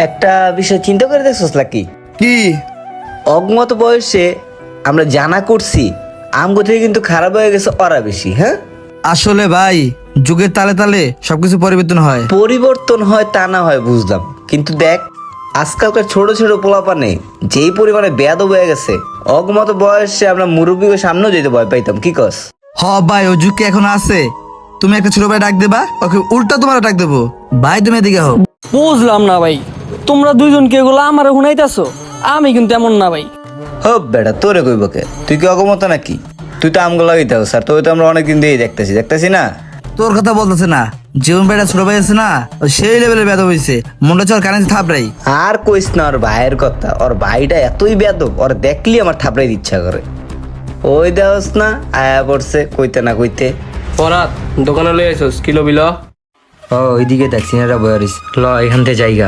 একটা বিষয় চিন্তা করে দেখছস নাকি? কি? অগমত বয়সে আমরা জানা করছি আমগো থেকে কিন্তু খারাপ হয়ে গেছে ওরা বেশি। হ্যাঁ, আসলে ভাই যুগের তালে তালে সবকিছু পরিবর্তন হয়। পরিবর্তন হয় তা না হয় বুঝলাম, কিন্তু দেখ আজকালকার ছোট ছোট পোলাপানে যেই পরিমাণে বেয়াদব হয়ে গেছে, অগমত বয়সে আমরা মুরব্বীকে সামনেও যেতে ভয় পাইতাম। কি কস? হ ভাই, ও যুগ কি এখন আছে? তুমি একটা ছোট ভাই ডাক দেবা, ওকে উল্টা তোমার ডাক দেবো। ভাই তুমি এদিকে হও। বুঝলাম না ভাই, তোমরা দুইজন কে এগুলো আমার শুনাইতেছো? আমি কিন্তু এমন না ভাই। হব বেটা, তোরে কইব কে? তুই কি অগমত নাকি? তুই তো আমগো লাগাইতে হবে স্যার, তোকে তো আমরা অনেকদিন দিয়ে দেখতেছি না। তোর কথা বলতেছে না, জীবন ভাইটা ছোট ভাই আছে না, ও সেই লেভেলের বেদ হয়েছে। মনটা চল কানে থাপড়াই। আর কইস না ওর ভাইয়ের কথা, ওর ভাইটা এতই বেয়াদব, ওর দেখলি আমার থাপড়াই ইচ্ছা করে। ওই দেওস না আয়া পড়ছে কইতে না কইতে। পরাত দোকানে লই আইছস, কিলো বিল? ও ওইদিকে দেখ সিনারা বয়ারিস, ল এখান থেকে জায়গা।